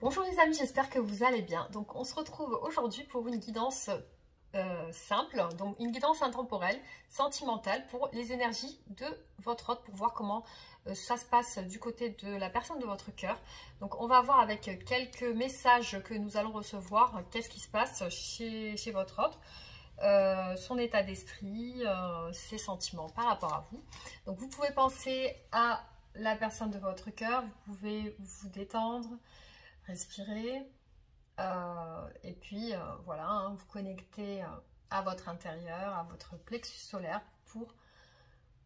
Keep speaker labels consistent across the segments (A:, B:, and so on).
A: Bonjour les amis, j'espère que vous allez bien. Donc on se retrouve aujourd'hui pour une guidance simple, donc une guidance intemporelle, sentimentale pour les énergies de votre hôte, pour voir comment ça se passe du côté de la personne de votre cœur. Donc on va voir avec quelques messages que nous allons recevoir, qu'est-ce qui se passe chez votre hôte, son état d'esprit, ses sentiments par rapport à vous. Donc vous pouvez penser à la personne de votre cœur, vous pouvez vous détendre, respirer et puis voilà, hein, vous connecter à votre intérieur, à votre plexus solaire pour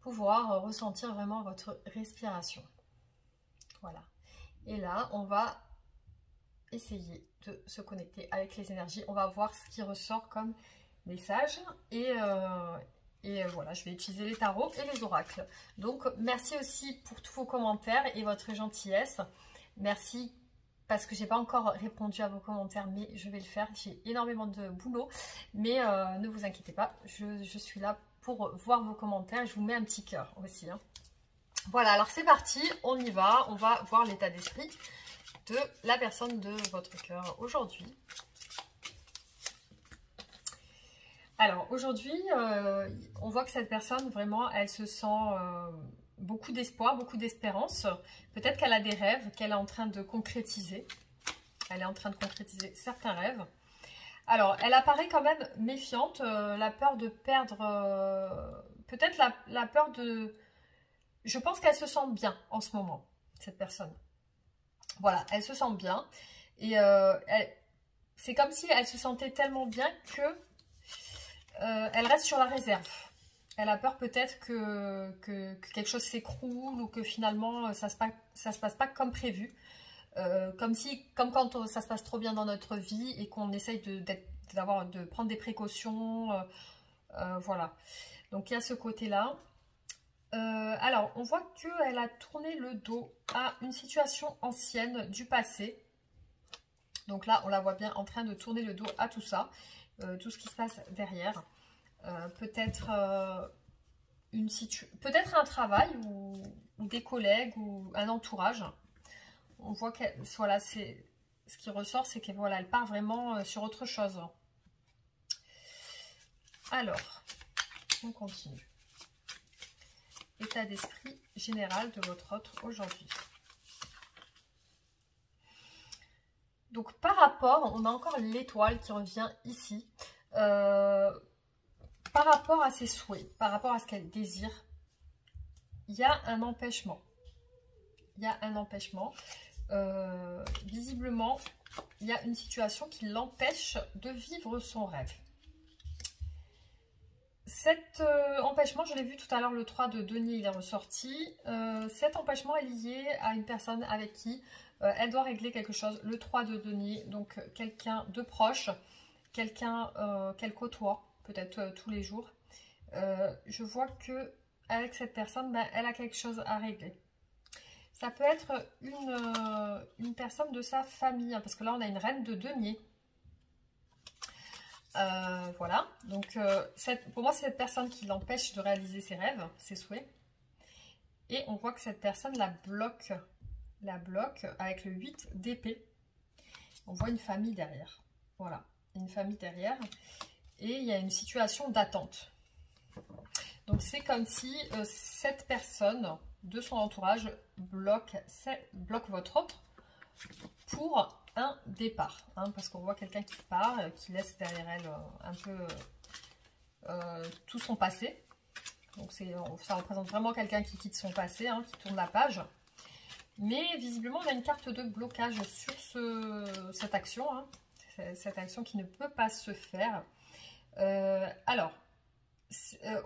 A: pouvoir ressentir vraiment votre respiration. Voilà. Et là, on va essayer de se connecter avec les énergies. On va voir ce qui ressort comme message et voilà, je vais utiliser les tarots et les oracles. Donc, merci aussi pour tous vos commentaires et votre gentillesse. Merci parce que j'ai pas encore répondu à vos commentaires, mais je vais le faire. J'ai énormément de boulot, mais ne vous inquiétez pas, je suis là pour voir vos commentaires. Je vous mets un petit cœur aussi, hein. Voilà, alors c'est parti, on y va. On va voir l'état d'esprit de la personne de votre cœur aujourd'hui. Alors aujourd'hui, on voit que cette personne, vraiment, elle se sent beaucoup d'espoir, beaucoup d'espérance. Peut-être qu'elle a des rêves qu'elle est en train de concrétiser. Elle est en train de concrétiser certains rêves. Alors, elle apparaît quand même méfiante, la peur de perdre... peut-être la peur de... Je pense qu'elle se sent bien en ce moment, cette personne. Voilà, elle se sent bien. Et c'est comme si elle se sentait tellement bien que elle reste sur la réserve. Elle a peur peut-être que quelque chose s'écroule ou que finalement ça se passe pas comme prévu. Comme quand ça se passe trop bien dans notre vie et qu'on essaye de prendre des précautions. Voilà. Donc il y a ce côté-là. Alors, on voit qu'elle a tourné le dos à une situation ancienne du passé. Donc là, on la voit bien en train de tourner le dos à tout ça. Tout ce qui se passe derrière. Peut-être un travail ou des collègues ou un entourage. On voit que voilà, ce qui ressort, c'est qu'elle voilà, elle part vraiment sur autre chose. Alors, on continue. État d'esprit général de votre hôte aujourd'hui. Donc par rapport, on a encore l'étoile qui revient ici. Par rapport à ses souhaits, par rapport à ce qu'elle désire, il y a un empêchement. Il y a un empêchement. Visiblement, il y a une situation qui l'empêche de vivre son rêve. Cet empêchement, je l'ai vu tout à l'heure, le 3 de denier, il est ressorti. Cet empêchement est lié à une personne avec qui elle doit régler quelque chose. Le 3 de denier, donc quelqu'un de proche, quelqu'un qu'elle côtoie, peut-être tous les jours. Je vois que avec cette personne, ben, elle a quelque chose à régler. Ça peut être une personne de sa famille, hein, parce que là, on a une reine de denier. Voilà, donc pour moi, c'est cette personne qui l'empêche de réaliser ses rêves, ses souhaits. Et on voit que cette personne la bloque avec le 8 d'épée. On voit une famille derrière. Voilà, une famille derrière. Et il y a une situation d'attente. Donc c'est comme si cette personne de son entourage bloque votre autre pour un départ, hein, parce qu'on voit quelqu'un qui part, qui laisse derrière elle un peu tout son passé. Donc ça représente vraiment quelqu'un qui quitte son passé, hein, qui tourne la page. Mais visiblement, on a une carte de blocage sur cette action, hein, cette action qui ne peut pas se faire. Alors,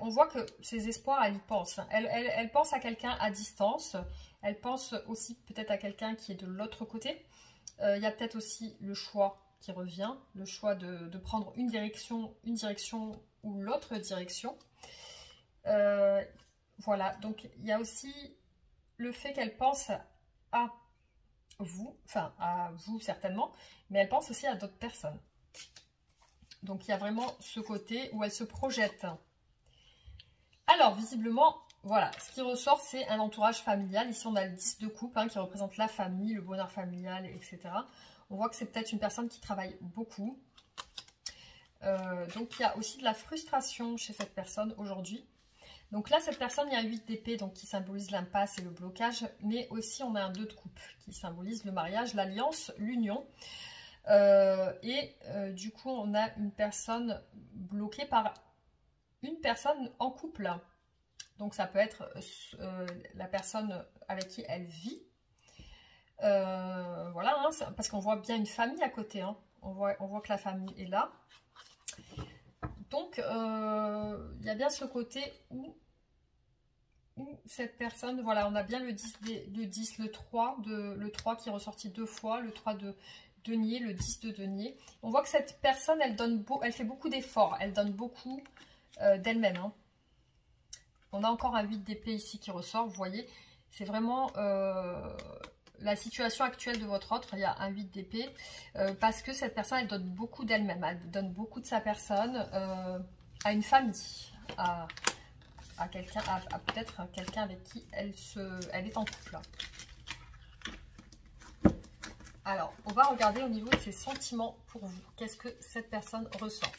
A: on voit que ses espoirs, elle y pense. Elle pense à quelqu'un à distance. Elle pense aussi peut-être à quelqu'un qui est de l'autre côté. Il y a peut-être aussi le choix qui revient, le choix de prendre une direction ou l'autre direction. Voilà, donc il y a aussi le fait qu'elle pense à vous, enfin à vous certainement, mais elle pense aussi à d'autres personnes. Donc il y a vraiment ce côté où elle se projette. Alors visiblement, voilà, ce qui ressort, c'est un entourage familial. Ici, on a le 10 de coupe qui représente la famille, le bonheur familial, etc. On voit que c'est peut-être une personne qui travaille beaucoup. Donc, il y a aussi de la frustration chez cette personne aujourd'hui. Donc là, cette personne, il y a un 8 d'épée, donc qui symbolise l'impasse et le blocage. Mais aussi, on a un 2 de coupe qui symbolise le mariage, l'alliance, l'union. Du coup, on a une personne bloquée par une personne en couple. Donc ça peut être la personne avec qui elle vit. Voilà, parce qu'on voit bien une famille à côté. On voit que la famille est là. Donc il y a bien ce côté où cette personne, voilà, on a bien le 10, le 3, le 3 qui est ressorti 2 fois, le 3 de denier, le 10 de denier. On voit que cette personne, elle fait beaucoup d'efforts, elle donne beaucoup d'elle-même. On a encore un 8 d'épée ici qui ressort, vous voyez, c'est vraiment la situation actuelle de votre autre, il y a un 8 d'épée, parce que cette personne, elle donne beaucoup d'elle-même, elle donne beaucoup de sa personne à une famille, à quelqu'un, à peut-être quelqu'un avec qui elle est en couple. Alors, on va regarder au niveau de ses sentiments pour vous. Qu'est-ce que cette personne ressent?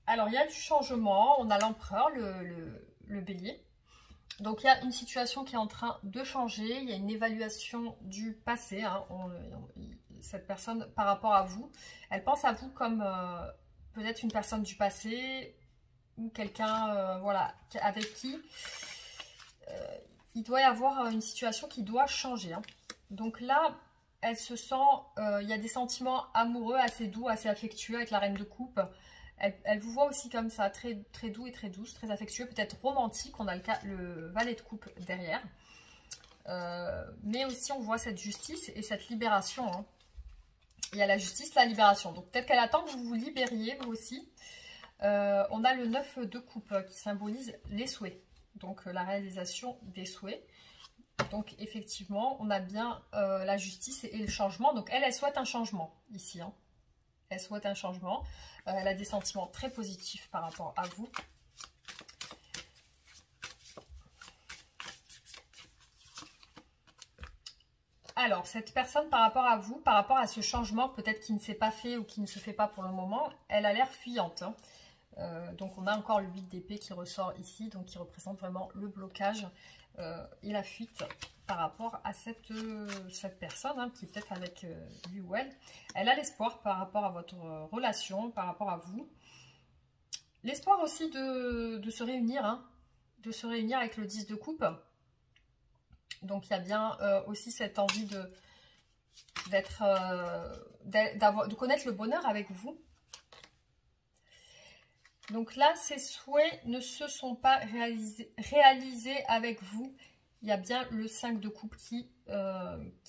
A: Alors, il y a du changement. On a l'empereur, le bélier. Donc, il y a une situation qui est en train de changer. Il y a une évaluation du passé. Cette personne, par rapport à vous, elle pense à vous comme peut-être une personne du passé ou quelqu'un voilà, avec qui il doit y avoir une situation qui doit changer. Donc là, elle se sent, il y a des sentiments amoureux assez doux, assez affectueux avec la reine de coupe. Elle vous voit aussi comme ça, très, très doux et très douce, très affectueux, peut-être romantique. On a le valet de coupe derrière. Mais aussi, on voit cette justice et cette libération. Il y a la justice, la libération. Donc, peut-être qu'elle attend que vous vous libériez, vous aussi. On a le 9 de coupe qui symbolise les souhaits. Donc, la réalisation des souhaits. Donc, effectivement, on a bien la justice et le changement. Donc, elle souhaite un changement ici. Elle souhaite un changement. Elle a des sentiments très positifs par rapport à vous. Alors, cette personne par rapport à vous, par rapport à ce changement, peut-être qui ne s'est pas fait ou qui ne se fait pas pour le moment, elle a l'air fuyante. Donc, on a encore le 8 d'épée qui ressort ici, donc qui représente vraiment le blocage et la fuite par rapport à cette personne qui est peut-être avec lui ou elle. Elle a l'espoir par rapport à votre relation, par rapport à vous. L'espoir aussi de se réunir, de se réunir avec le 10 de coupe. Donc, il y a bien aussi cette envie de connaître le bonheur avec vous. Donc là, ces souhaits ne se sont pas réalisés avec vous. Il y a bien le 5 de coupe qui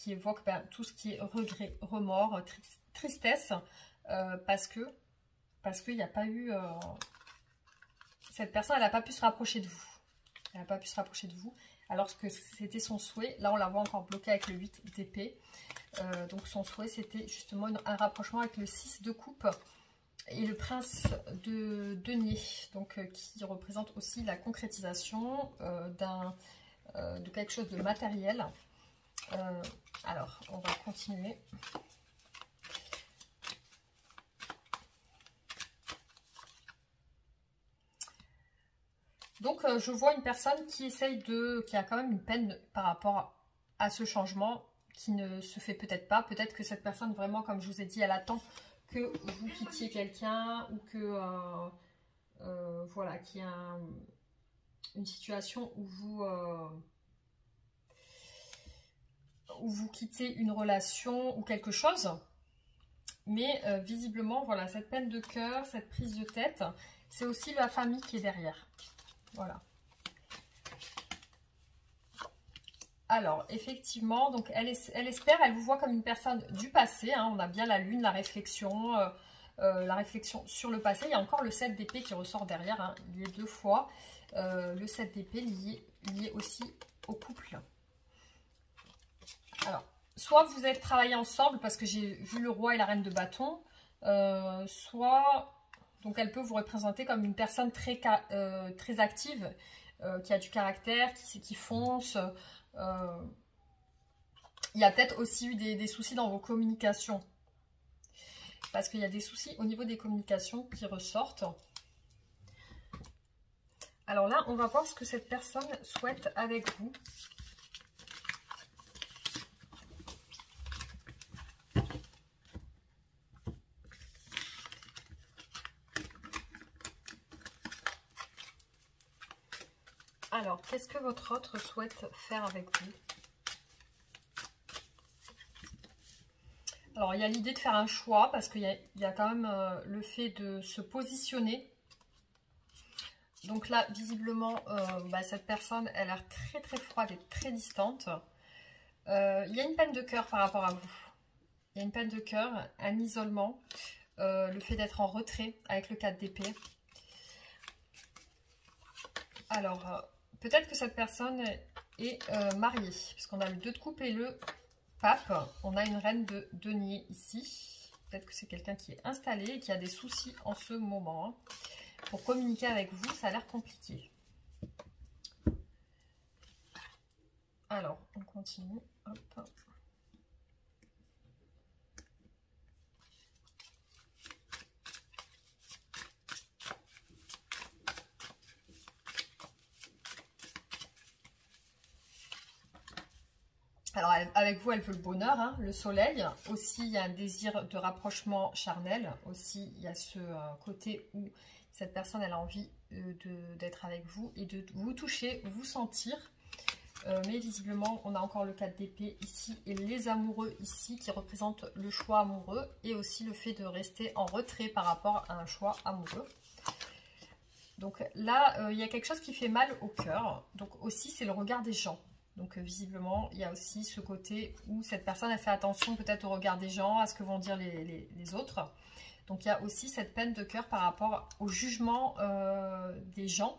A: évoque tout ce qui est regret, remords, tristesse, parce qu'il n'y a pas eu... cette personne, elle n'a pas pu se rapprocher de vous. Elle n'a pas pu se rapprocher de vous, alors que c'était son souhait. Là, on la voit encore bloquée avec le 8 d'épée. Donc son souhait, c'était justement un rapprochement avec le 6 de coupe. Et le prince de denier, donc qui représente aussi la concrétisation de quelque chose de matériel. Alors, on va continuer. Donc, je vois une personne qui essaye qui a quand même une peine par rapport à ce changement, qui ne se fait peut-être pas. Peut-être que cette personne, vraiment, comme je vous ai dit, elle attend que vous quittiez quelqu'un ou que voilà, qu'il y a une situation où vous quittez une relation ou quelque chose. Mais visiblement, voilà, cette peine de cœur, cette prise de tête, c'est aussi la famille qui est derrière. Voilà. Alors, effectivement, donc elle espère, elle vous voit comme une personne du passé. On a bien la lune, la réflexion sur le passé. Il y a encore le 7 d'épée qui ressort derrière, lié 2 fois. Le 7 d'épée lié aussi au couple. Alors, soit vous êtes travaillé ensemble, parce que j'ai vu le roi et la reine de bâton. soit, donc elle peut vous représenter comme une personne très active, qui a du caractère, qui fonce. Il y a peut-être aussi eu des soucis dans vos communications. Parce qu'il y a des soucis au niveau des communications qui ressortent. Alors là, on va voir ce que cette personne souhaite avec vous. Alors, qu'est-ce que votre autre souhaite faire avec vous? Alors, il y a l'idée de faire un choix, parce qu'il y a quand même le fait de se positionner. Donc là, visiblement, cette personne, elle a l'air très très froide et très distante. Il y a une peine de cœur par rapport à vous. Il y a une peine de cœur, un isolement, le fait d'être en retrait avec le 4 d'épée. Alors, peut-être que cette personne est mariée, puisqu'on a le 2 de coupe et le pape. On a une reine de denier ici. Peut-être que c'est quelqu'un qui est installé et qui a des soucis en ce moment. Hein. Pour communiquer avec vous, ça a l'air compliqué. Alors, on continue. Hop. Alors, avec vous, elle veut le bonheur, hein, le soleil. Aussi, il y a un désir de rapprochement charnel. Aussi, il y a ce côté où cette personne, elle a envie d'être avec vous et de vous toucher, vous sentir. Mais visiblement, on a encore le 4 d'épée ici et les amoureux ici qui représentent le choix amoureux et aussi le fait de rester en retrait par rapport à un choix amoureux. Donc là, il y a quelque chose qui fait mal au cœur. Donc aussi, c'est le regard des gens. Donc visiblement, il y a aussi ce côté où cette personne a fait attention peut-être au regard des gens, à ce que vont dire les autres. Donc il y a aussi cette peine de cœur par rapport au jugement des gens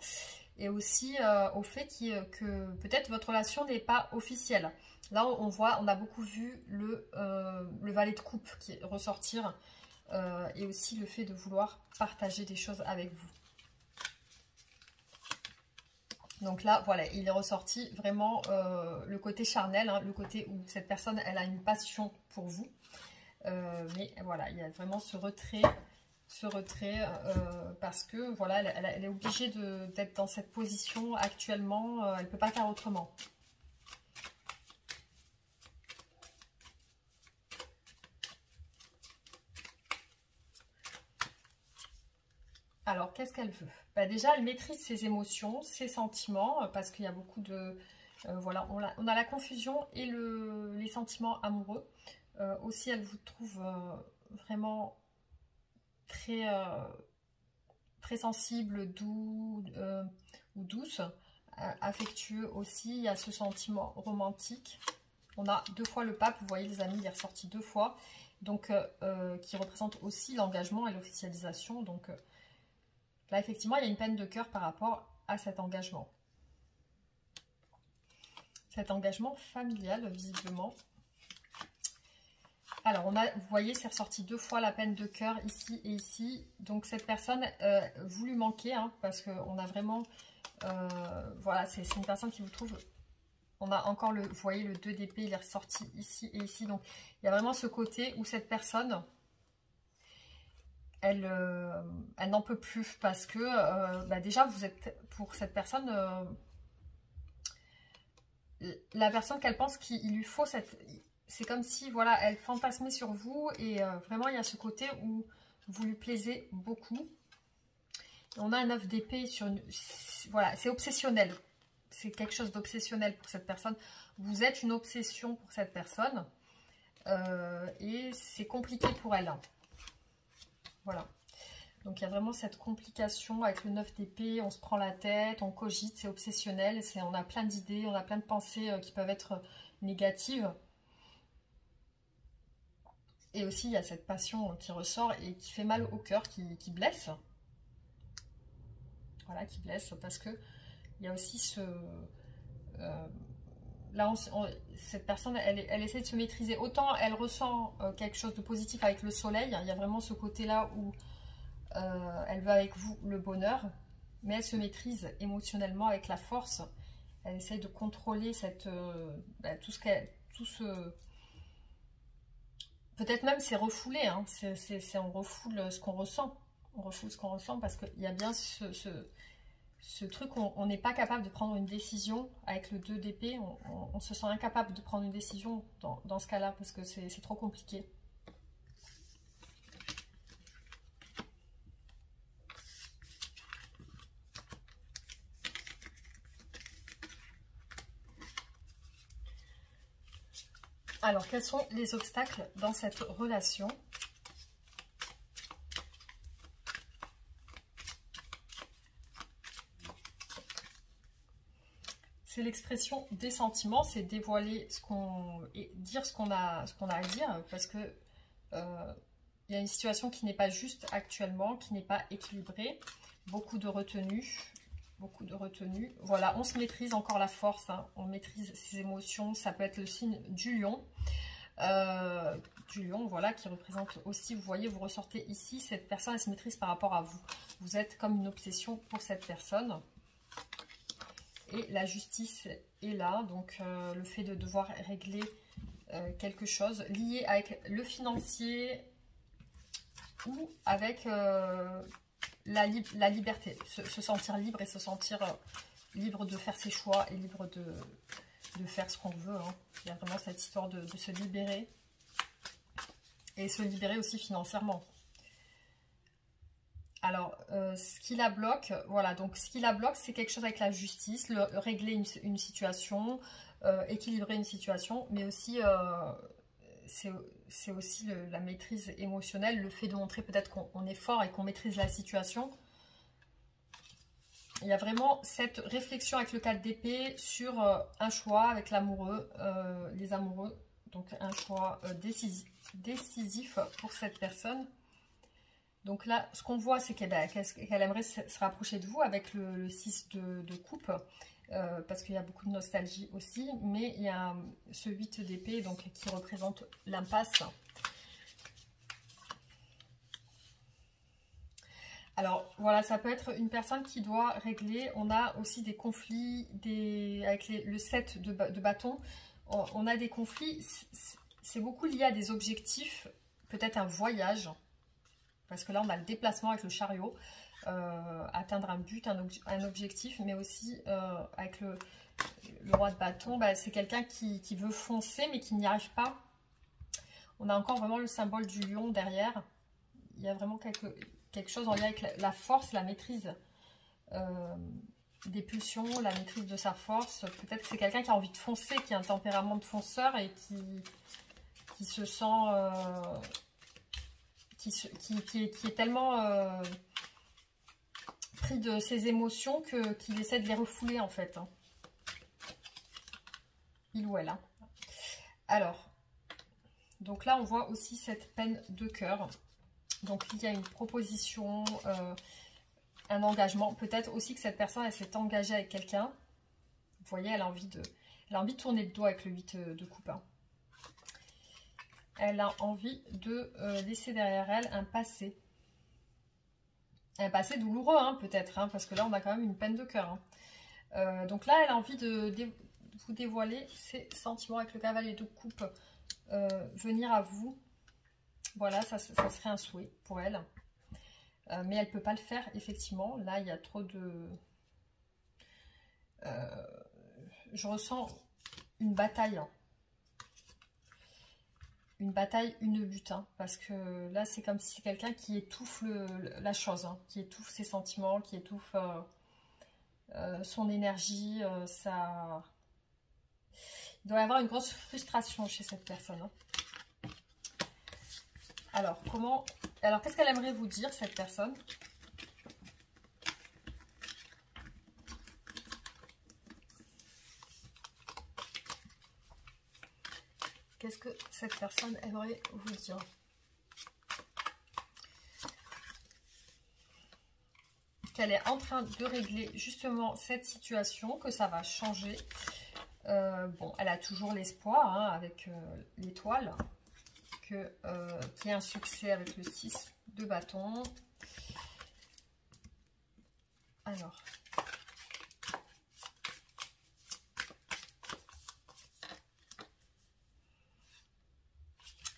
A: et aussi au fait que peut-être votre relation n'est pas officielle. Là, on a beaucoup vu le valet de coupe qui ressortir et aussi le fait de vouloir partager des choses avec vous. Donc là, voilà, il est ressorti vraiment le côté charnel, hein, le côté où cette personne, elle a une passion pour vous. Mais voilà, il y a vraiment ce retrait parce que voilà, elle est obligée d'être dans cette position actuellement, elle ne peut pas faire autrement. Alors, qu'est-ce qu'elle veut? Déjà, elle maîtrise ses émotions, ses sentiments, parce qu'il y a beaucoup de... voilà, on a la confusion et les sentiments amoureux. Aussi, elle vous trouve vraiment très, très sensible, doux ou douce, affectueux aussi. Il y a ce sentiment romantique. On a 2 fois le pape, vous voyez les amis, il est ressorti 2 fois. Donc, qui représente aussi l'engagement et l'officialisation. Donc, là, effectivement, il y a une peine de cœur par rapport à cet engagement. Cet engagement familial, visiblement. Alors, vous voyez, c'est ressorti 2 fois la peine de cœur ici et ici. Donc, cette personne, vous lui manquez, hein, parce qu'on a vraiment... voilà, c'est une personne qui vous trouve... On a encore, vous voyez, le 2 d'épée, il est ressorti ici et ici. Donc, il y a vraiment ce côté où cette personne... Elle n'en peut plus parce que déjà vous êtes pour cette personne la personne qu'elle pense qu'il lui faut c'est comme si voilà elle fantasmait sur vous et vraiment il y a ce côté où vous lui plaisez beaucoup. Et on a un 9 d'épée sur voilà, c'est obsessionnel, c'est quelque chose d'obsessionnel pour cette personne. Vous êtes une obsession pour cette personne et c'est compliqué pour elle, hein. Voilà. Donc, il y a vraiment cette complication avec le 9 d'épée. On se prend la tête, on cogite, c'est obsessionnel. On a plein d'idées, on a plein de pensées qui peuvent être négatives. Et aussi, il y a cette passion qui ressort et qui fait mal au cœur, qui blesse. Voilà, qui blesse parce que il y a aussi là, cette personne, elle essaie de se maîtriser. Autant elle ressent quelque chose de positif avec le soleil. Il y a vraiment ce côté-là où elle veut avec vous le bonheur. Mais elle se maîtrise émotionnellement avec la force. Elle essaie de contrôler tout ce... Peut-être même c'est refoulé. Hein. On refoule ce qu'on ressent. On refoule ce qu'on ressent parce qu'il y a bien ce truc où on n'est pas capable de prendre une décision avec le 2 d'épée. On se sent incapable de prendre une décision dans ce cas-là parce que c'est trop compliqué. Alors, quels sont les obstacles dans cette relation ? C'est l'expression des sentiments, c'est dévoiler dire ce qu'on a à dire, parce que il y a une situation qui n'est pas juste actuellement, qui n'est pas équilibrée, beaucoup de retenue. Voilà, on se maîtrise, encore la force, hein. On maîtrise ses émotions, ça peut être le signe du lion. Voilà, qui représente aussi, vous voyez, vous ressortez ici, cette personne, elle se maîtrise par rapport à vous. Vous êtes comme une obsession pour cette personne. Et la justice est là, donc le fait de devoir régler quelque chose lié avec le financier ou avec la liberté, se sentir libre et se sentir libre de faire ses choix et libre de faire ce qu'on veut. Hein. Il y a vraiment cette histoire de se libérer et se libérer aussi financièrement. Alors, ce qui la bloque, voilà, donc ce qui la bloque, c'est quelque chose avec la justice, régler une situation, équilibrer une situation, mais aussi, c'est aussi la maîtrise émotionnelle, le fait de montrer peut-être qu'on est fort et qu'on maîtrise la situation. Il y a vraiment cette réflexion avec le 4 d'épée sur un choix avec l'amoureux, les amoureux, donc un choix décisif pour cette personne. Donc là, ce qu'on voit, c'est qu'elle aimerait se rapprocher de vous avec le 6 de coupe, parce qu'il y a beaucoup de nostalgie aussi, mais il y a ce 8 d'épée donc qui représente l'impasse. Alors voilà, ça peut être une personne qui doit régler. On a aussi des conflits avec le 7 de bâton. On a des conflits, c'est beaucoup lié à des objectifs, peut-être un voyage. Parce que là, on a le déplacement avec le chariot, atteindre un but, un objectif, mais aussi avec le roi de bâton, bah, c'est quelqu'un qui veut foncer, mais qui n'y arrive pas. On a encore vraiment le symbole du lion derrière. Il y a vraiment quelque chose en lien avec la force, la maîtrise des pulsions, la maîtrise de sa force. Peut-être que c'est quelqu'un qui a envie de foncer, qui a un tempérament de fonceur et qui se sent... qui est tellement pris de ses émotions qu'il essaie de les refouler en fait. Hein. Il ou elle. Hein. Alors, donc là on voit aussi cette peine de cœur. Donc il y a une proposition, un engagement. Peut-être aussi que cette personne elle s'est engagée avec quelqu'un. Vous voyez, elle a envie de tourner le dos avec le 8 de coupe. Hein. Elle a envie de laisser derrière elle un passé. Un passé douloureux, hein, peut-être, hein, parce que là, on a quand même une peine de cœur. Hein. Donc là, elle a envie de vous dévoiler ses sentiments avec le cavalier de coupe. Venir à vous. Voilà, ça serait un souhait pour elle. Mais elle ne peut pas le faire, effectivement. Là, il y a trop de... je ressens une bataille. Hein. Une bataille, une lutte, hein, parce que là c'est comme si c'est quelqu'un qui étouffe la chose, hein, qui étouffe ses sentiments, qui étouffe son énergie, ça... Il doit y avoir une grosse frustration chez cette personne. Hein. Alors, qu'est-ce qu'elle aimerait vous dire, cette personne ? Qu'est-ce que cette personne aimerait vous dire? Qu'elle est en train de régler justement cette situation, que ça va changer. Bon, elle a toujours l'espoir, hein, avec l'étoile, qu'il y ait un succès avec le 6 de bâton. Alors,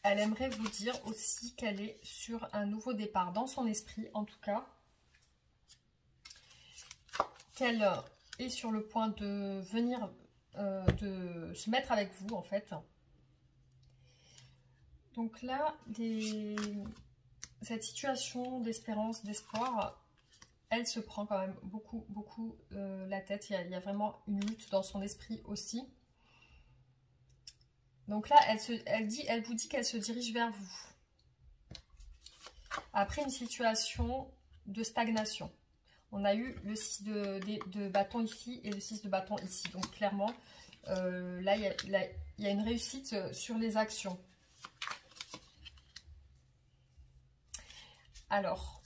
A: elle aimerait vous dire aussi qu'elle est sur un nouveau départ dans son esprit, en tout cas. Qu'elle est sur le point de venir, de se mettre avec vous, en fait. Donc là, cette situation d'espérance, d'espoir, elle se prend quand même beaucoup la tête. Il y a vraiment une lutte dans son esprit aussi. Donc là, elle vous dit qu'elle se dirige vers vous. Après une situation de stagnation. On a eu le 6 de bâton ici et le 6 de bâton ici. Donc clairement, là, il y a une réussite sur les actions. Alors,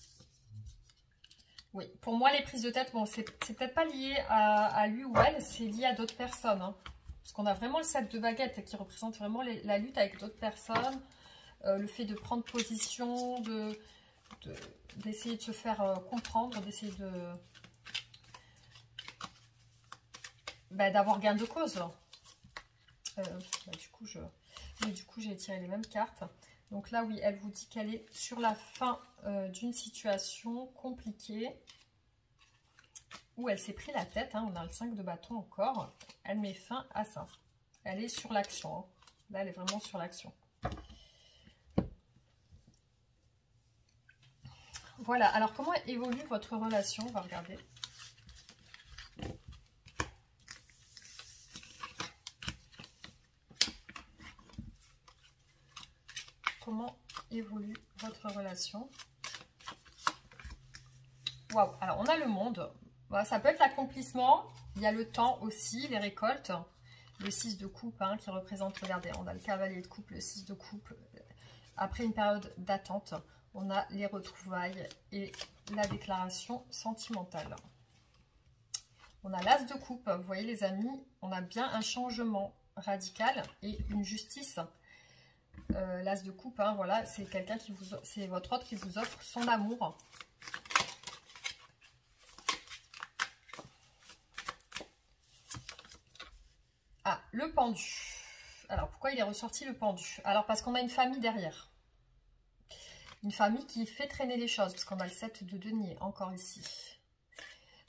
A: oui, pour moi, les prises de tête, bon, c'est peut-être pas lié à lui ou elle, c'est lié à d'autres personnes. Hein, parce qu'on a vraiment le 7 de baguette qui représente vraiment la lutte avec d'autres personnes. Le fait de prendre position, d'essayer de se faire comprendre, d'essayer d'avoir gain de cause. Du coup, j'ai tiré les mêmes cartes. Donc là, oui, elle vous dit qu'elle est sur la fin d'une situation compliquée où elle s'est pris la tête. Hein, on a le 5 de bâton encore. Elle met fin à ça. Elle est sur l'action. Hein. Là, elle est vraiment sur l'action. Voilà. Alors, comment évolue votre relation? On va regarder. Comment évolue votre relation? Waouh! Alors, on a le monde. Voilà, ça peut être l'accomplissement. Il y a le temps aussi, les récoltes. Le 6 de coupe, hein, qui représente, regardez, on a le cavalier de coupe, le 6 de coupe. Après une période d'attente, on a les retrouvailles et la déclaration sentimentale. On a l'as de coupe. Vous voyez, les amis, on a bien un changement radical et une justice. L'as de coupe, hein, voilà, c'est quelqu'un qui vous, c'est votre autre qui vous offre son amour. Ah, le pendu. Alors, pourquoi il est ressorti le pendu? Alors, parce qu'on a une famille derrière. Une famille qui fait traîner les choses, parce qu'on a le 7 de denier encore ici.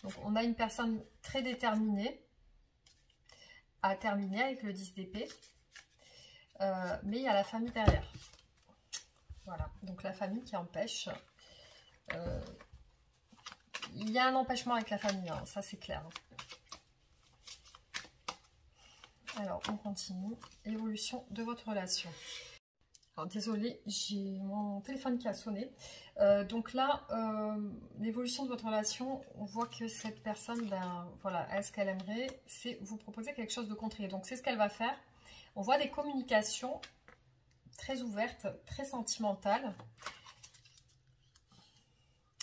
A: Donc, on a une personne très déterminée à terminer avec le 10 d'épée. Mais il y a la famille derrière. Voilà, donc la famille qui empêche. Il y a un empêchement avec la famille, hein, ça c'est clair. Alors, on continue. Évolution de votre relation. Alors, désolée, j'ai mon téléphone qui a sonné. Donc là, l'évolution de votre relation, on voit que cette personne, ben, voilà, elle, ce qu'elle aimerait, c'est vous proposer quelque chose de contraire. Donc, c'est ce qu'elle va faire. On voit des communications très ouvertes, très sentimentales.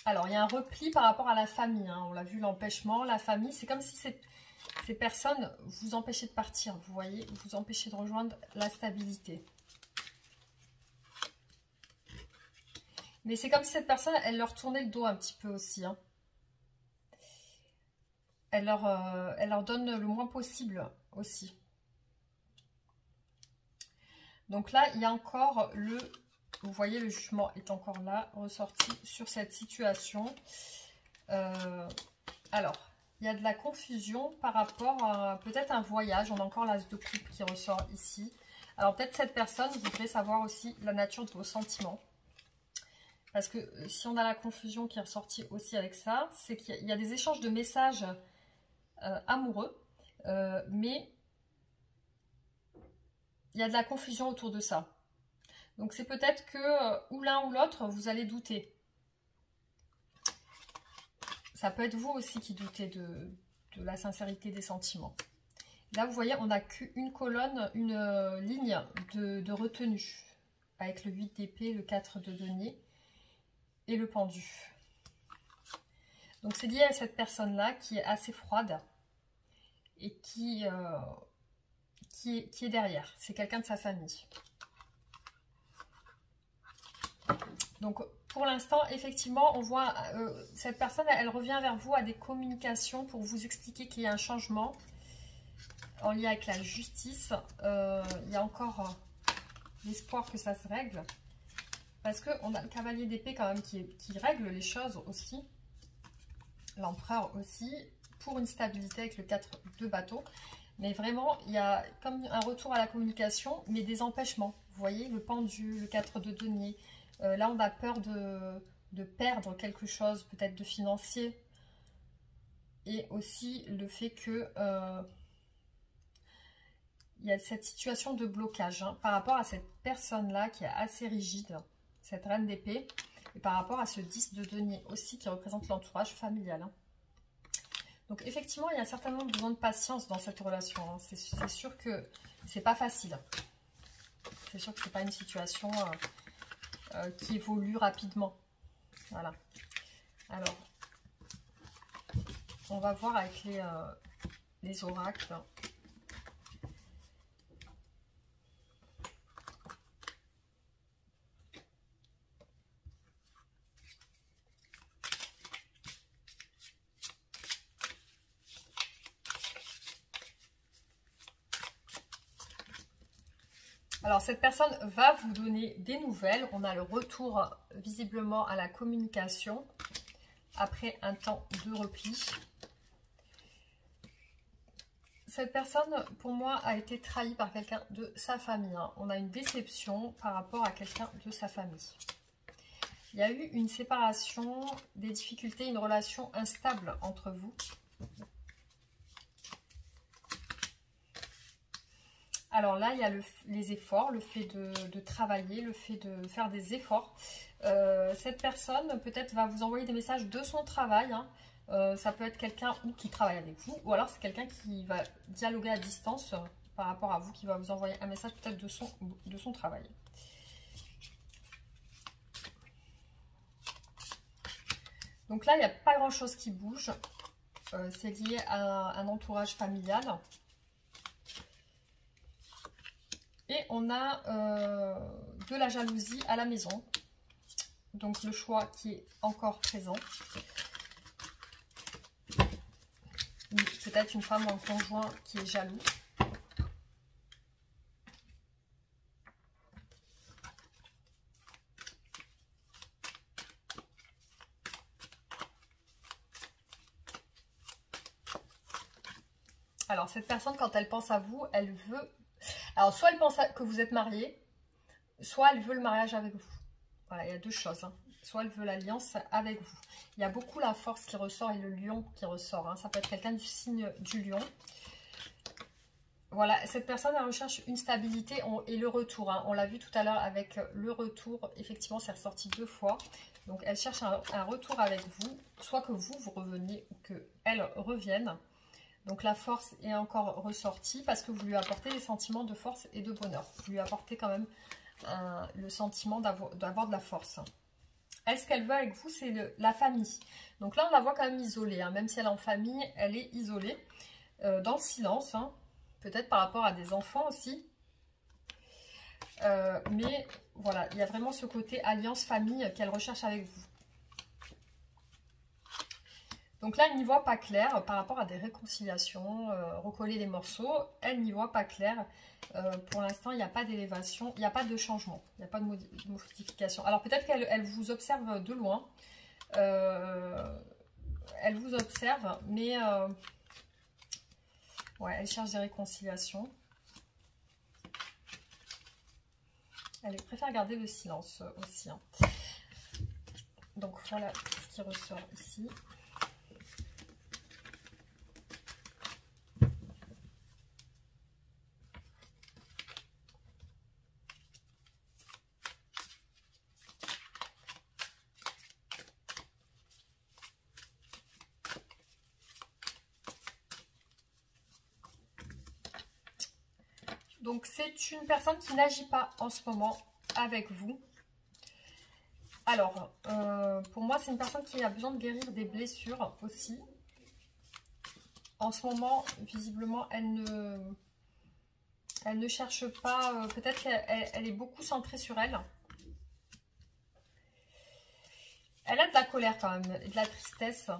A: Alors, il y a un repli par rapport à la famille. Hein. On l'a vu, l'empêchement, la famille. C'est comme si ces personnes vous empêchaient de partir. Vous voyez, vous empêchaient de rejoindre la stabilité. Mais c'est comme si cette personne, elle leur tournait le dos un petit peu aussi. Hein. Elle leur donne le moins possible aussi. Donc là, il y a encore vous voyez, le jugement est encore là, ressorti sur cette situation. Alors, il y a de la confusion par rapport à peut-être un voyage. On a encore l'as de coupe qui ressort ici. Alors, peut-être cette personne voudrait savoir aussi la nature de vos sentiments. Parce que si on a la confusion qui est ressortie aussi avec ça, c'est qu'il y a des échanges de messages amoureux, mais il y a de la confusion autour de ça. Donc c'est peut-être que ou l'un ou l'autre, vous allez douter. Ça peut être vous aussi qui doutez de la sincérité des sentiments. Là, vous voyez, on n'a qu'une colonne, une ligne de retenue. Avec le 8 d'épée, le 4 de denier et le pendu. Donc c'est lié à cette personne-là qui est assez froide et qui qui est derrière. C'est quelqu'un de sa famille. Donc, pour l'instant, effectivement, on voit cette personne, elle revient vers vous à des communications pour vous expliquer qu'il y a un changement en lien avec la justice. Il y a encore l'espoir que ça se règle. Parce qu'on a le cavalier d'épée quand même qui règle les choses aussi. L'empereur aussi, pour une stabilité avec le 4 de bateau. Mais vraiment, il y a comme un retour à la communication, mais des empêchements. Vous voyez, le pendu, le 4 de denier. Là, on a peur de perdre quelque chose, peut-être de financier. Et aussi le fait que il y a cette situation de blocage hein, par rapport à cette personne-là qui est assez rigide, cette reine d'épée, et par rapport à ce 10 de denier aussi qui représente l'entourage familial. Hein. Donc effectivement, il y a certainement besoin de patience dans cette relation. Hein. C'est sûr que c'est pas facile. C'est sûr que c'est pas une situation qui évolue rapidement. Voilà. Alors, on va voir avec les oracles. Alors, cette personne va vous donner des nouvelles. On a le retour visiblement à la communication après un temps de repli. Cette personne, pour moi, a été trahie par quelqu'un de sa famille. Hein. On a une déception par rapport à quelqu'un de sa famille. Il y a eu une séparation, des difficultés, une relation instable entre vous. Alors là, il y a les efforts, le fait de travailler, le fait de faire des efforts. Cette personne, peut-être, va vous envoyer des messages de son travail. Hein. Ça peut être quelqu'un qui travaille avec vous, ou alors c'est quelqu'un qui va dialoguer à distance par rapport à vous, qui va vous envoyer un message peut-être de son travail. Donc là, il n'y a pas grand-chose qui bouge. C'est lié à un entourage familial. Et on a de la jalousie à la maison. Donc le choix qui est encore présent. Peut-être une femme ou un conjoint qui est jaloux. Alors cette personne, quand elle pense à vous, elle veut... Alors soit elle pense que vous êtes marié, soit elle veut le mariage avec vous. Voilà, il y a deux choses. Hein. Soit elle veut l'alliance avec vous. Il y a beaucoup la force qui ressort et le lion qui ressort. Hein. Ça peut être quelqu'un du signe du lion. Voilà, cette personne, elle recherche une stabilité et le retour. Hein. On l'a vu tout à l'heure avec le retour. Effectivement, c'est ressorti 2 fois. Donc, elle cherche un retour avec vous. Soit que vous reveniez ou qu'elle revienne. Donc, la force est encore ressortie parce que vous lui apportez des sentiments de force et de bonheur. Vous lui apportez quand même le sentiment d'avoir de la force. Elle, ce qu'elle veut avec vous, c'est la famille. Donc là, on la voit quand même isolée. Hein. Même si elle est en famille, elle est isolée. Dans le silence. Hein. Peut-être par rapport à des enfants aussi. Mais voilà, il y a vraiment ce côté alliance famille qu'elle recherche avec vous. Donc là, elle n'y voit pas clair par rapport à des réconciliations, recoller les morceaux. Elle n'y voit pas clair. Pour l'instant, il n'y a pas d'élévation, il n'y a pas de changement, il n'y a pas de modification. Alors peut-être qu'elle vous observe de loin. Elle vous observe, mais ouais, elle cherche des réconciliations. Elle préfère garder le silence aussi. Hein. Donc voilà ce qui ressort ici. Donc, c'est une personne qui n'agit pas en ce moment avec vous. Alors, pour moi, c'est une personne qui a besoin de guérir des blessures aussi. En ce moment, visiblement, elle Elle ne cherche pas, peut-être qu'elle est beaucoup centrée sur elle. Elle a de la colère quand même, de la tristesse.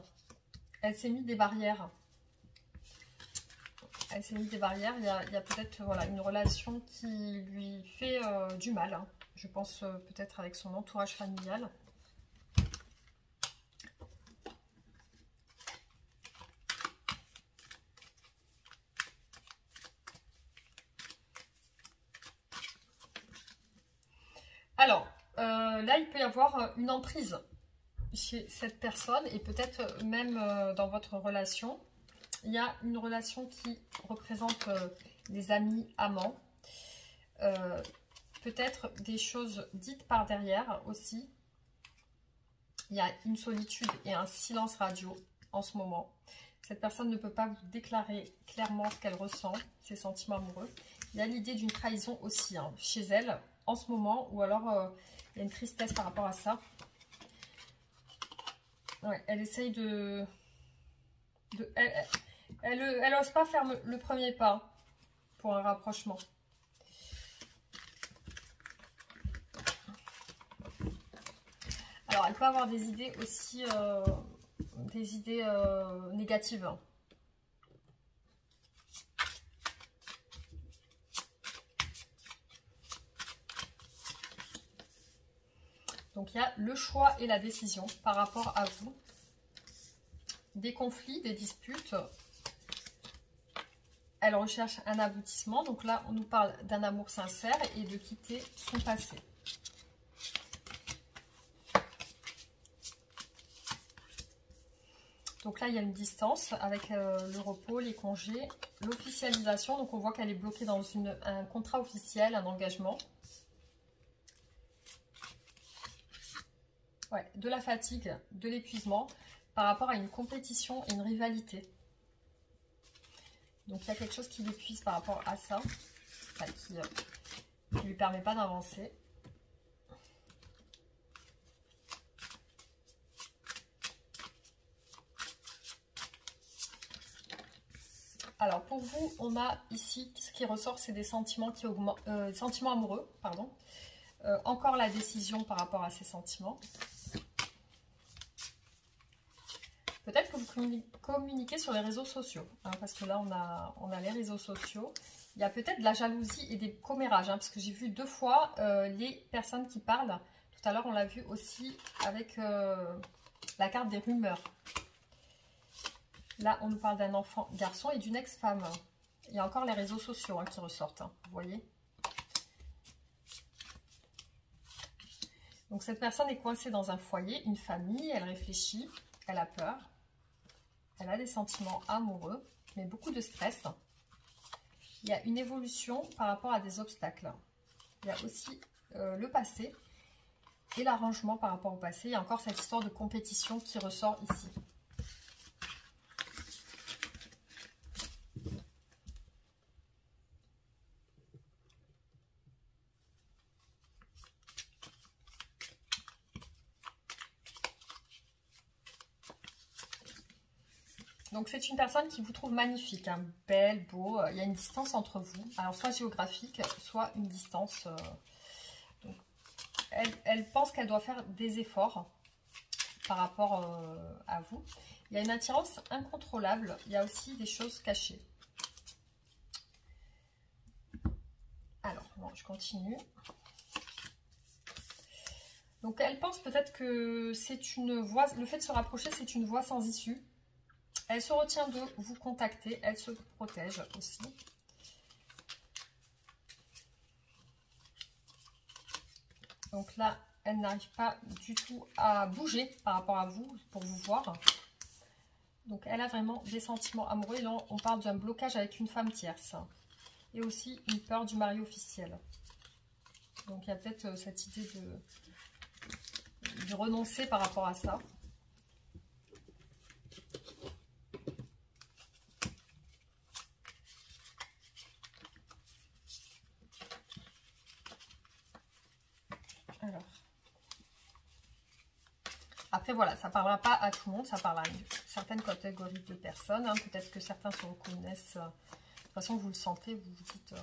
A: Elle s'est mis des barrières. Elle s'est mis des barrières. Il y a peut-être voilà, une relation qui lui fait du mal. Hein. Je pense peut-être avec son entourage familial. Alors, là, il peut y avoir une emprise chez cette personne et peut-être même dans votre relation. Il y a une relation qui représente des amis, amants. Peut-être des choses dites par derrière aussi. Il y a une solitude et un silence radio en ce moment. Cette personne ne peut pas vous déclarer clairement ce qu'elle ressent, ses sentiments amoureux. Il y a l'idée d'une trahison aussi hein, chez elle en ce moment, ou alors il y a une tristesse par rapport à ça. Ouais, elle essaye elle n'ose pas faire le premier pas pour un rapprochement. Alors, elle peut avoir des idées aussi, négatives. Donc, il y a le choix et la décision par rapport à vous. Des conflits, des disputes. Elle recherche un aboutissement. Donc là, on nous parle d'un amour sincère et de quitter son passé. Donc là, il y a une distance avec le repos, les congés, l'officialisation. Donc on voit qu'elle est bloquée dans un contrat officiel, un engagement. Ouais, de la fatigue, de l'épuisement par rapport à une compétition et une rivalité. Donc il y a quelque chose qui l'épuise par rapport à ça, enfin, qui ne lui permet pas d'avancer. Alors pour vous, on a ici, ce qui ressort, c'est des sentiments qui augmentent, sentiments amoureux, pardon. Encore la décision par rapport à ces sentiments. Peut-être que vous communiquez sur les réseaux sociaux, hein, parce que là on a les réseaux sociaux. Il y a peut-être de la jalousie et des commérages, hein, parce que j'ai vu 2 fois les personnes qui parlent. Tout à l'heure on l'a vu aussi avec la carte des rumeurs. Là, on nous parle d'un enfant garçon et d'une ex-femme. Il y a encore les réseaux sociaux hein, qui ressortent, hein, vous voyez. Donc, cette personne est coincée dans un foyer, une famille, elle réfléchit, elle a peur, elle a des sentiments amoureux, mais beaucoup de stress. Il y a une évolution par rapport à des obstacles. Il y a aussi le passé et l'arrangement par rapport au passé. Il y a encore cette histoire de compétition qui ressort ici. Donc c'est une personne qui vous trouve magnifique, hein, belle, beau. Il y a une distance entre vous. Alors soit géographique, soit une distance. Donc, elle pense qu'elle doit faire des efforts par rapport à vous. Il y a une attirance incontrôlable. Il y a aussi des choses cachées. Alors, bon, je continue. Donc elle pense peut-être que c'est une voie, le fait de se rapprocher, c'est une voie sans issue. Elle se retient de vous contacter, elle se protège aussi. Donc là, elle n'arrive pas du tout à bouger par rapport à vous pour vous voir. Donc elle a vraiment des sentiments amoureux. Et là, on parle d'un blocage avec une femme tierce. Et aussi une peur du mari officiel. Donc il y a peut-être cette idée de renoncer par rapport à ça. Alors. Après, voilà, ça ne parlera pas à tout le monde, ça parle à une certaine catégorie de personnes. Hein. Peut-être que certains se reconnaissent. De toute façon, vous le sentez, vous vous dites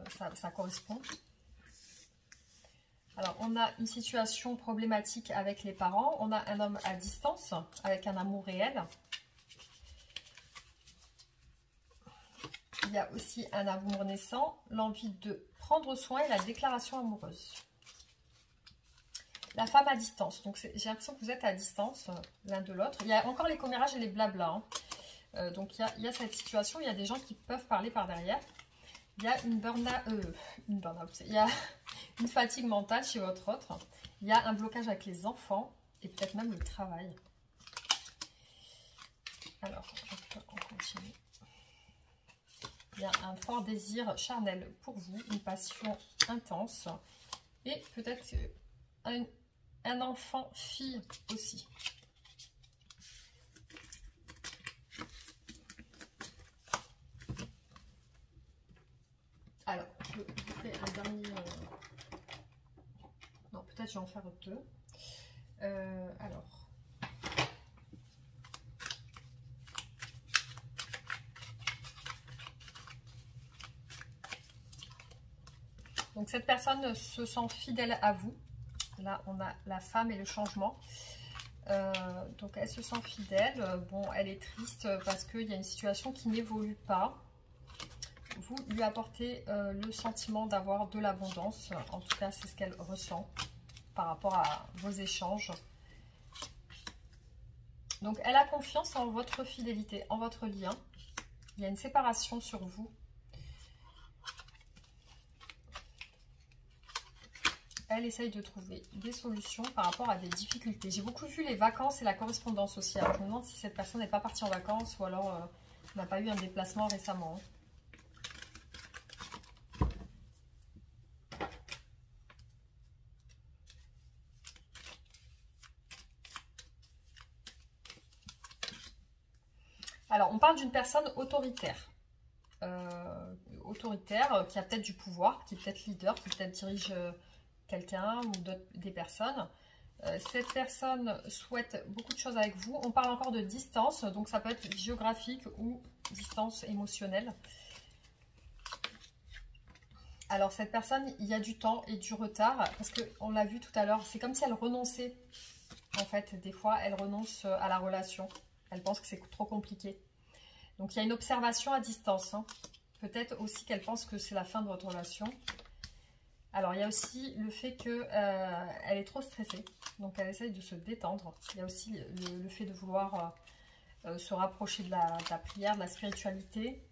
A: ça correspond. Alors, on a une situation problématique avec les parents. On a un homme à distance, avec un amour réel. Il y a aussi un amour naissant, l'envie de prendre soin et la déclaration amoureuse. La femme à distance. Donc, j'ai l'impression que vous êtes à distance l'un de l'autre. Il y a encore les commérages et les blablas. Hein. Donc, il y a cette situation. Il y a des gens qui peuvent parler par derrière. Il y a une burn-out. Il y a une fatigue mentale chez votre autre. Il y a un blocage avec les enfants et peut-être même le travail. Alors, on continue. Il y a un fort désir charnel pour vous, une passion intense et peut-être un enfant fille aussi. Alors, je vous fais un dernier... Non, peut-être je vais en faire deux. Alors... Donc, cette personne se sent fidèle à vous. Là, on a la femme et le changement. Donc, elle se sent fidèle. Bon, elle est triste parce qu'il y a une situation qui n'évolue pas. Vous lui apportez le sentiment d'avoir de l'abondance. En tout cas, c'est ce qu'elle ressent par rapport à vos échanges. Donc, elle a confiance en votre fidélité, en votre lien. Il y a une séparation sur vous. Elle essaye de trouver des solutions par rapport à des difficultés. J'ai beaucoup vu les vacances et la correspondance aussi. Alors, je me demande si cette personne n'est pas partie en vacances ou alors n'a pas eu un déplacement récemment. Alors, on parle d'une personne autoritaire. Qui a peut-être du pouvoir, qui est peut-être leader, qui peut-être dirige quelqu'un ou des personnes. Cette personne souhaite beaucoup de choses avec vous. On parle encore de distance, donc ça peut être géographique ou distance émotionnelle. Alors, cette personne, il y a du temps et du retard, parce qu'on l'a vu tout à l'heure, c'est comme si elle renonçait. En fait, des fois, elle renonce à la relation. Elle pense que c'est trop compliqué. Donc, il y a une observation à distance. Hein. Peut-être aussi qu'elle pense que c'est la fin de votre relation. Alors, il y a aussi le fait qu'elle est trop stressée. Donc, elle essaye de se détendre. Il y a aussi le fait de vouloir se rapprocher de la prière, de la spiritualité.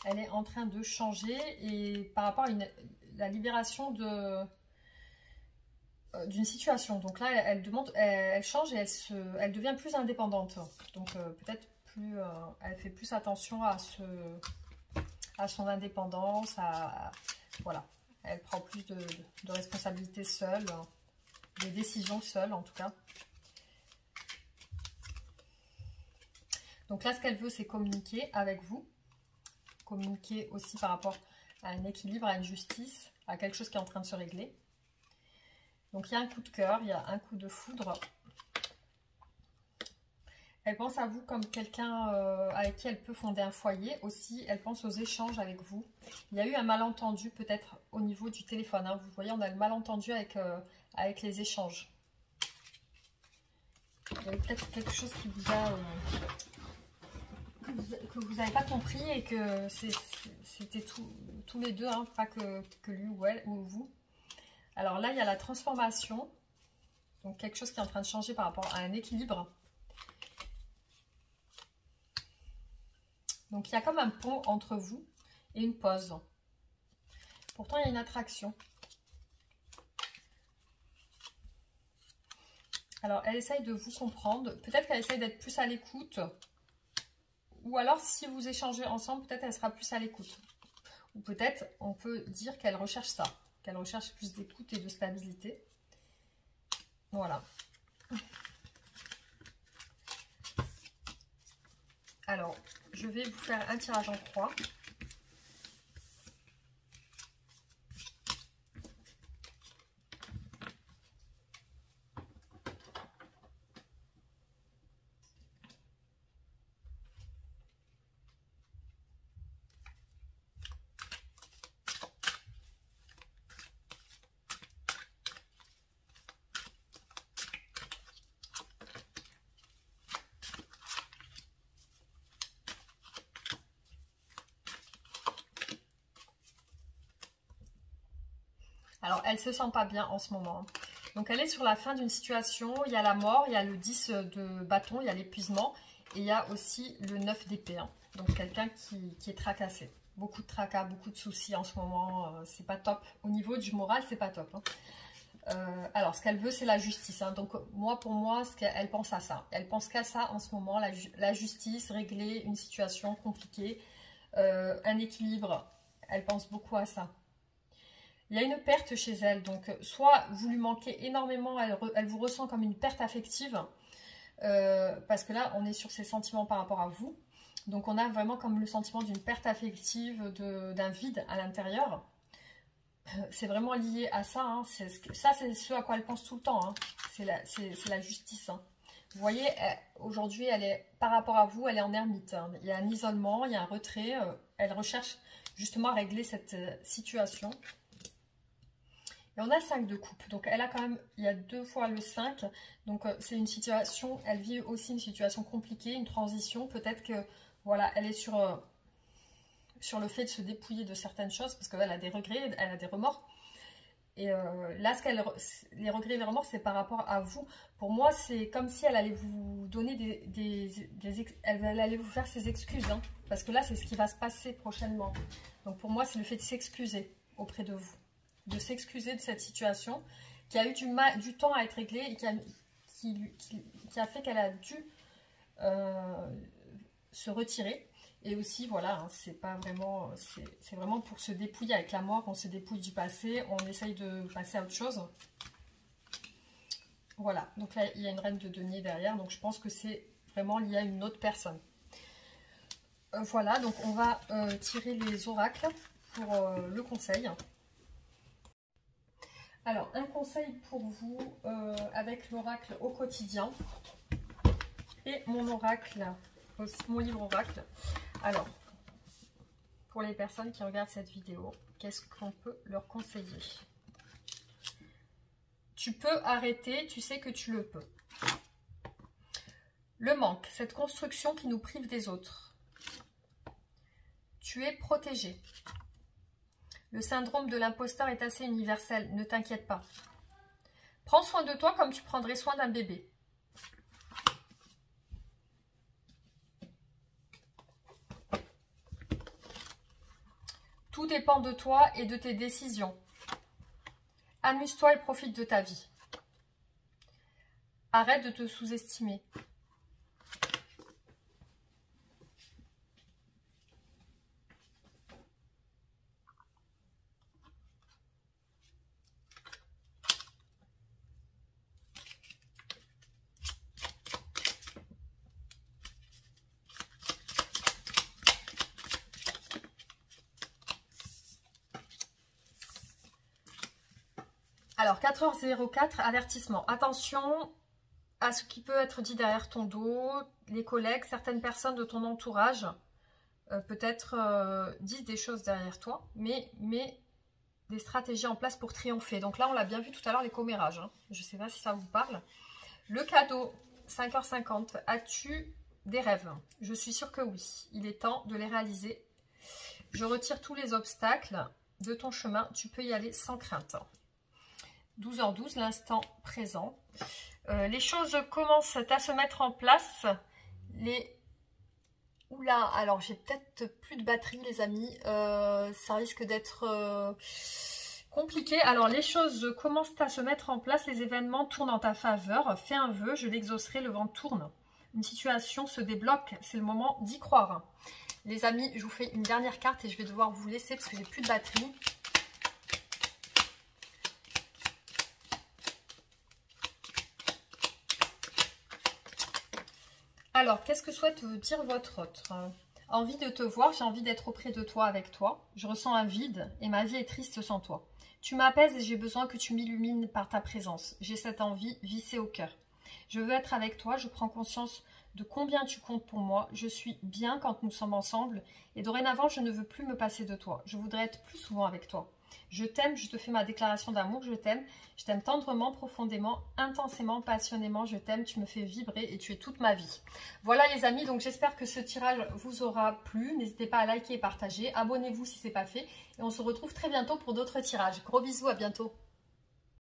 A: Elle est en train de changer. Et par rapport à la libération d'une situation. Donc là, elle change et elle devient plus indépendante. Donc, peut-être plus, elle fait plus attention à son indépendance. Voilà. Elle prend plus de responsabilités seule, des décisions seule en tout cas. Donc là, ce qu'elle veut, c'est communiquer avec vous. Communiquer aussi par rapport à un équilibre, à une justice, à quelque chose qui est en train de se régler. Donc il y a un coup de cœur, il y a un coup de foudre. Elle pense à vous comme quelqu'un avec qui elle peut fonder un foyer. Aussi, elle pense aux échanges avec vous. Il y a eu un malentendu peut-être au niveau du téléphone. Hein. Vous voyez, on a le malentendu avec les échanges. Il y a eu peut-être quelque chose qui vous a... que vous n'avez pas compris et que c'était tous les deux, hein, pas que lui ou elle ou vous. Alors là, il y a la transformation. Donc quelque chose qui est en train de changer par rapport à un équilibre. Donc, il y a comme un pont entre vous et une pause. Pourtant, il y a une attraction. Alors, elle essaye de vous comprendre. Peut-être qu'elle essaye d'être plus à l'écoute. Ou alors, si vous échangez ensemble, peut-être elle sera plus à l'écoute. Ou peut-être, on peut dire qu'elle recherche ça. Qu'elle recherche plus d'écoute et de stabilité. Voilà. Alors, je vais vous faire un tirage en croix. Alors, elle ne se sent pas bien en ce moment. Donc, elle est sur la fin d'une situation. Il y a la mort, il y a le 10 de bâton, il y a l'épuisement. Et il y a aussi le 9 d'épée. Hein. Donc, quelqu'un qui est tracassé. Beaucoup de tracas, beaucoup de soucis en ce moment. C'est pas top. Au niveau du moral, c'est pas top. Hein. Alors, ce qu'elle veut, c'est la justice. Hein. Donc, pour moi, elle pense à ça. Elle pense qu'à ça en ce moment. La justice, régler une situation compliquée. Un équilibre. Elle pense beaucoup à ça. Il y a une perte chez elle. Donc, soit vous lui manquez énormément, elle vous ressent comme une perte affective. Parce que là, on est sur ses sentiments par rapport à vous. Donc, on a vraiment comme le sentiment d'une perte affective, d'un vide à l'intérieur. C'est vraiment lié à ça. Hein. Ça, c'est ce à quoi elle pense tout le temps. Hein. C'est la justice. Hein. Vous voyez, aujourd'hui, par rapport à vous, elle est en ermite. Hein. Il y a un isolement, il y a un retrait. Elle recherche justement à régler cette situation. Et on a le 5 de coupe. Donc, elle a quand même, il y a 2 fois le 5. Donc, c'est une situation, elle vit aussi une situation compliquée, une transition. Peut-être que, voilà, elle est sur le fait de se dépouiller de certaines choses parce qu'elle a des regrets, elle a des remords. Et là, les regrets et les remords, c'est par rapport à vous. Pour moi, c'est comme si elle allait vous donner elle allait vous faire ses excuses. Hein, parce que là, c'est ce qui va se passer prochainement. Donc, pour moi, c'est le fait de s'excuser auprès de vous. De s'excuser de cette situation qui a eu du temps à être réglée et qui a fait qu'elle a dû se retirer. Et aussi, voilà, hein, c'est vraiment pour se dépouiller avec la mort, on se dépouille du passé, on essaye de passer à autre chose. Voilà, donc là, il y a une reine de denier derrière, donc je pense que c'est vraiment lié à une autre personne. Voilà, donc on va tirer les oracles pour le conseil. Alors, un conseil pour vous avec l'oracle au quotidien et mon oracle, aussi mon livre oracle. Alors, pour les personnes qui regardent cette vidéo, qu'est-ce qu'on peut leur conseiller? Tu peux arrêter, tu sais que tu le peux. Le manque, cette construction qui nous prive des autres. Tu es protégé. Le syndrome de l'imposteur est assez universel, ne t'inquiète pas. Prends soin de toi comme tu prendrais soin d'un bébé. Tout dépend de toi et de tes décisions. Amuse-toi et profite de ta vie. Arrête de te sous-estimer. Alors, 4h04, avertissement. Attention à ce qui peut être dit derrière ton dos, les collègues, certaines personnes de ton entourage, peut-être disent des choses derrière toi, mais des stratégies en place pour triompher. Donc là, on l'a bien vu tout à l'heure, les commérages. Hein. Je ne sais pas si ça vous parle. Le cadeau, 5h50. As-tu des rêves? Je suis sûre que oui. Il est temps de les réaliser. Je retire tous les obstacles de ton chemin. Tu peux y aller sans crainte. 12h12, l'instant présent. Les choses commencent à se mettre en place. Oula, alors j'ai peut-être plus de batterie, les amis. Ça risque d'être compliqué. Alors, les choses commencent à se mettre en place. Les événements tournent en ta faveur. Fais un vœu, je l'exaucerai, le vent tourne. Une situation se débloque. C'est le moment d'y croire. Les amis, je vous fais une dernière carte et je vais devoir vous laisser parce que j'ai plus de batterie. Alors, qu'est-ce que souhaite dire votre autre? Envie de te voir, j'ai envie d'être auprès de toi, avec toi. Je ressens un vide et ma vie est triste sans toi. Tu m'apaises et j'ai besoin que tu m'illumines par ta présence. J'ai cette envie vissée au cœur. Je veux être avec toi, je prends conscience de combien tu comptes pour moi. Je suis bien quand nous sommes ensemble et dorénavant, je ne veux plus me passer de toi. Je voudrais être plus souvent avec toi. Je t'aime, je te fais ma déclaration d'amour, je t'aime tendrement, profondément, intensément, passionnément, je t'aime, tu me fais vibrer et tu es toute ma vie. Voilà les amis, donc j'espère que ce tirage vous aura plu. N'hésitez pas à liker et partager. Abonnez-vous si ce n'est pas fait. Et on se retrouve très bientôt pour d'autres tirages. Gros bisous, à bientôt.